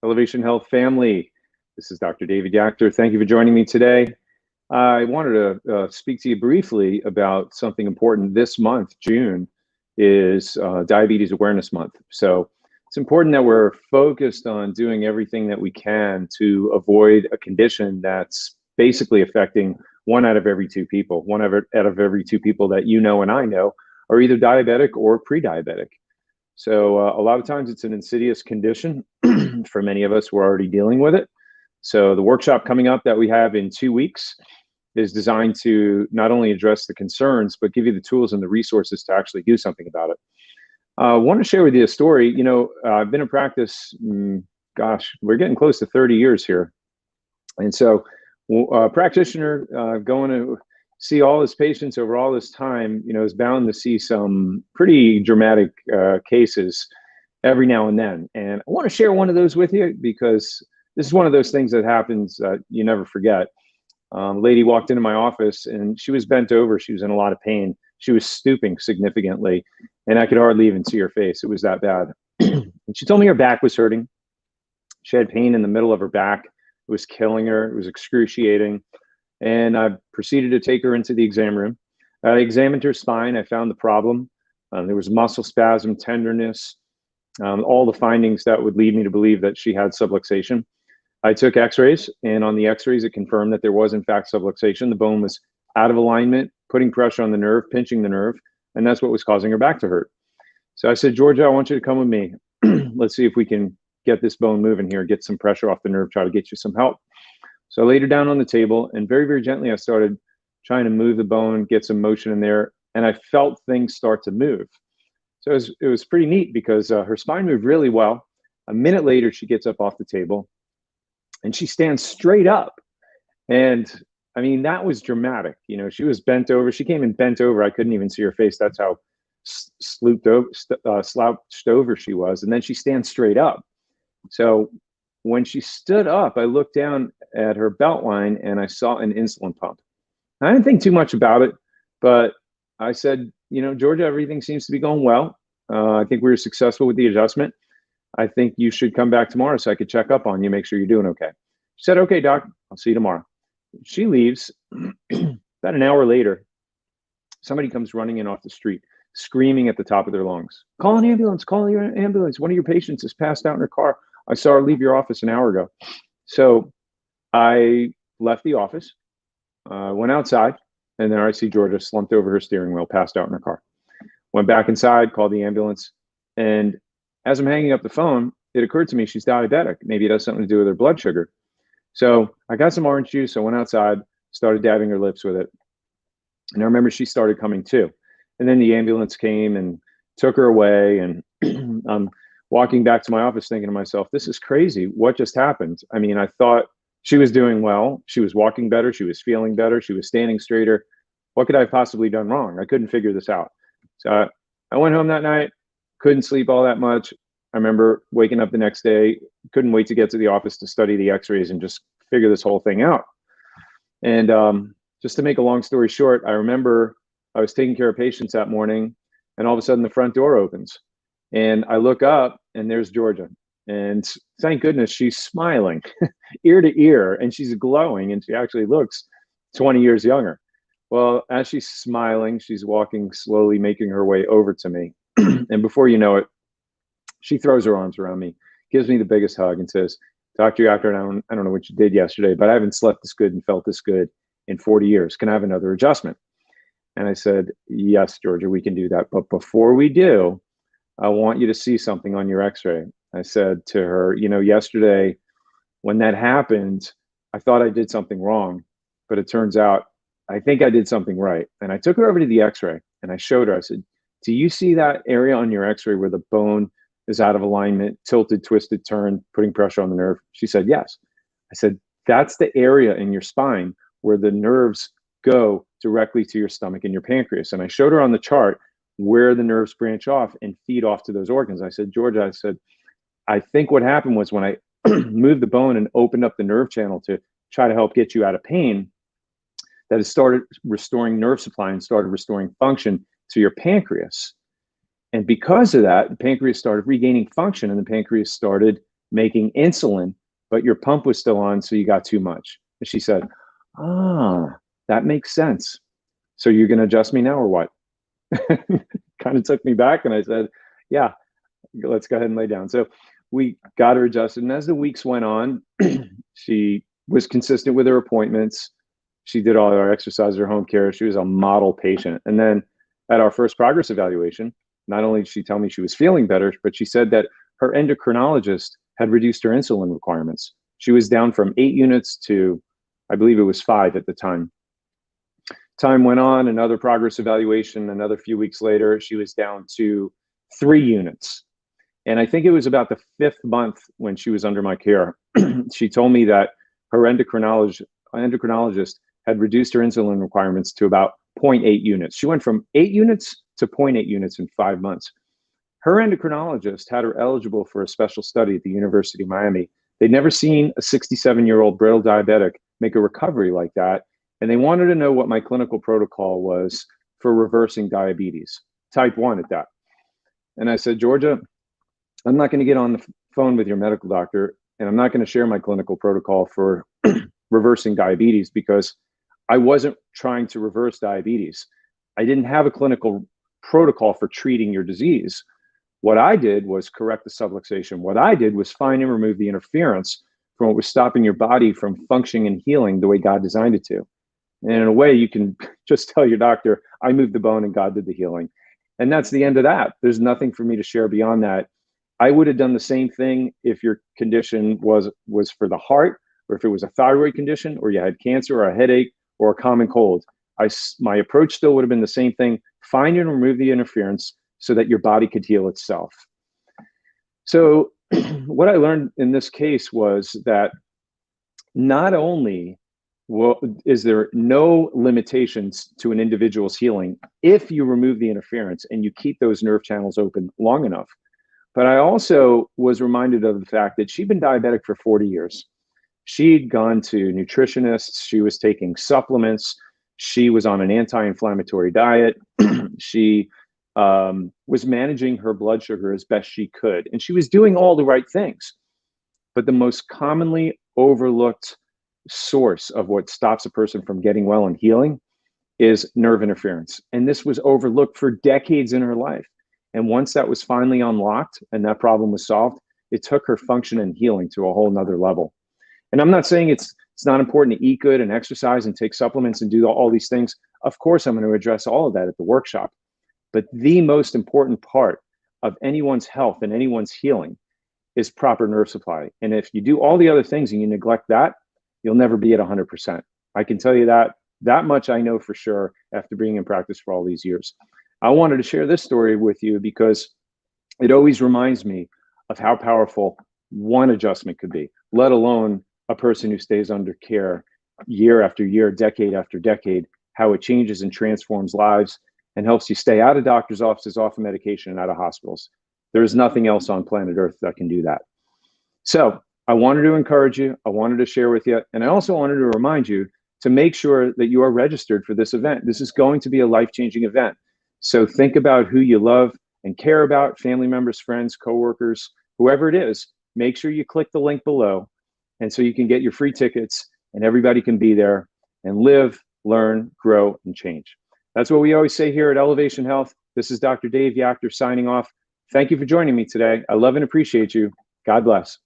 Elevation Health family. This is Dr. David Yachter. Thank you for joining me today. I wanted to speak to you briefly about something important. This month, June, is Diabetes Awareness Month. So it's important that we're focused on doing everything that we can to avoid a condition that's basically affecting one out of every two people. One out of every two people that you know and I know are either diabetic or pre-diabetic. So a lot of times it's an insidious condition. For many of us, we're already dealing with it. So the workshop coming up that we have in 2 weeks is designed to not only address the concerns, but give you the tools and the resources to actually do something about it. I want to share with you a story. You know, I've been in practice, gosh, we're getting close to 30 years here. And so a practitioner going to see all his patients over all this time, you know, is bound to see some pretty dramatic cases every now and then. And I want to share one of those with you because this is one of those things that happens you never forget. Lady walked into my office and she was bent over. She was in a lot of pain. She was stooping significantly and I could hardly even see her face. It was that bad. And she told me her back was hurting. She had pain in the middle of her back. It was killing her. It was excruciating. And I proceeded to take her into the exam room. I examined her spine. I found the problem. There was muscle spasm, tenderness, all the findings that would lead me to believe that she had subluxation. I took x-rays, and on the x-rays, it confirmed that there was, in fact, subluxation. The bone was out of alignment, putting pressure on the nerve, pinching the nerve, and that's what was causing her back to hurt. So I said, Georgia, I want you to come with me. Let's see if we can get this bone moving here, get some pressure off the nerve, try to get you some help. So I laid her down on the table, and very, very gently, I started trying to move the bone, get some motion in there, and I felt things start to move. So it was pretty neat because her spine moved really well. A minute later, she gets up off the table, and she stands straight up. And I mean, that was dramatic. You know, she was bent over. She came in bent over. I couldn't even see her face. That's how slouched over she was. And then she stands straight up. So when she stood up, I looked down at her belt line and I saw an insulin pump. I didn't think too much about it, but I said, you know, Georgia, everything seems to be going well. I think we were successful with the adjustment. I think you should come back tomorrow so I could check up on you, make sure you're doing okay. She said, okay, doc, I'll see you tomorrow. She leaves. About an hour later, somebody comes running in off the street, screaming at the top of their lungs, call an ambulance, call your ambulance. One of your patients is passed out in her car. I saw her leave your office an hour ago. So I left the office, went outside, and there I see Georgia slumped over her steering wheel, passed out in her car. Went back inside, called the ambulance, and as I'm hanging up the phone, it occurred to me she's diabetic. Maybe it has something to do with her blood sugar. So I got some orange juice. I went outside, started dabbing her lips with it. And I remember she started coming too. And then the ambulance came and took her away. And I'm walking back to my office thinking to myself, this is crazy. What just happened? I mean, I thought she was doing well. She was walking better. She was feeling better. She was standing straighter. What could I have possibly done wrong? I couldn't figure this out. So I went home that night. Couldn't sleep all that much. I remember waking up the next day, couldn't wait to get to the office to study the x-rays and just figure this whole thing out. And just to make a long story short, I remember I was taking care of patients that morning and all of a sudden the front door opens and I look up and there's Georgia. And thank goodness she's smiling ear to ear and she's glowing and she actually looks 20 years younger. Well, as she's smiling, she's walking slowly, making her way over to me. And before you know it, she throws her arms around me, gives me the biggest hug and says, Dr. Yachter, I don't know what you did yesterday, but I haven't slept this good and felt this good in 40 years. Can I have another adjustment? And I said, yes, Georgia, we can do that. But before we do, I want you to see something on your x-ray. I said to her, you know, yesterday when that happened, I thought I did something wrong, but it turns out I think I did something right. And I took her over to the x-ray and I showed her, I said, do you see that area on your x-ray where the bone is out of alignment, tilted, twisted, turned, putting pressure on the nerve? She said, yes. I said, that's the area in your spine where the nerves go directly to your stomach and your pancreas. And I showed her on the chart where the nerves branch off and feed off to those organs. I said, Georgia, I said, I think what happened was when I moved the bone and opened up the nerve channel to try to help get you out of pain, that it started restoring nerve supply and started restoring function to your pancreas. And because of that, the pancreas started regaining function and the pancreas started making insulin, but your pump was still on, so you got too much. And she said, ah, that makes sense. So you're going to adjust me now or what? Kind of took me back. And I said, yeah, let's go ahead and lay down. So we got her adjusted. And as the weeks went on, she was consistent with her appointments. She did all our exercise, her home care. She was a model patient. And then at our first progress evaluation, not only did she tell me she was feeling better, but she said that her endocrinologist had reduced her insulin requirements. She was down from 8 units to, I believe it was 5 at the time. Time went on, another progress evaluation, another few weeks later, she was down to 3 units. And I think it was about the 5th month when she was under my care. She told me that her endocrinologist had reduced her insulin requirements to about 0.8 units. She went from 8 units to 0.8 units in 5 months. Her endocrinologist had her eligible for a special study at the University of Miami. They'd never seen a 67-year-old brittle diabetic make a recovery like that. And they wanted to know what my clinical protocol was for reversing diabetes, type 1 at that. And I said, Georgia, I'm not going to get on the phone with your medical doctor, and I'm not going to share my clinical protocol for reversing diabetes because I wasn't trying to reverse diabetes. I didn't have a clinical protocol for treating your disease. What I did was correct the subluxation. What I did was find and remove the interference from what was stopping your body from functioning and healing the way God designed it to. And in a way, you can just tell your doctor, I moved the bone and God did the healing. And that's the end of that. There's nothing for me to share beyond that. I would have done the same thing if your condition was for the heart, or if it was a thyroid condition, or you had cancer or a headache or a common cold. My approach still would have been the same thing. Find and remove the interference so that your body could heal itself. So what I learned in this case was that not only is there no limitations to an individual's healing if you remove the interference and you keep those nerve channels open long enough, but I also was reminded of the fact that she'd been diabetic for 40 years. She'd gone to nutritionists. She was taking supplements. She was on an anti-inflammatory diet. She was managing her blood sugar as best she could. And she was doing all the right things. But the most commonly overlooked source of what stops a person from getting well and healing is nerve interference. And this was overlooked for decades in her life. And once that was finally unlocked and that problem was solved, it took her function and healing to a whole nother level. And I'm not saying it's not important to eat good and exercise and take supplements and do all these things. Of course, I'm going to address all of that at the workshop. But the most important part of anyone's health and anyone's healing is proper nerve supply. And if you do all the other things and you neglect that, you'll never be at 100%. I can tell you that much I know for sure after being in practice for all these years. I wanted to share this story with you because it always reminds me of how powerful one adjustment could be, let alone a person who stays under care year after year, decade after decade, how it changes and transforms lives and helps you stay out of doctor's offices, off of medication, and out of hospitals. There is nothing else on planet Earth that can do that. So I wanted to encourage you. I wanted to share with you. And I also wanted to remind you to make sure that you are registered for this event. This is going to be a life-changing event. So think about who you love and care about, family members, friends, coworkers, whoever it is. Make sure you click the link below, and so you can get your free tickets and everybody can be there and live, learn, grow, and change. That's what we always say here at Elevation Health. This is Dr. Dave Yachter signing off. Thank you for joining me today. I love and appreciate you. God bless.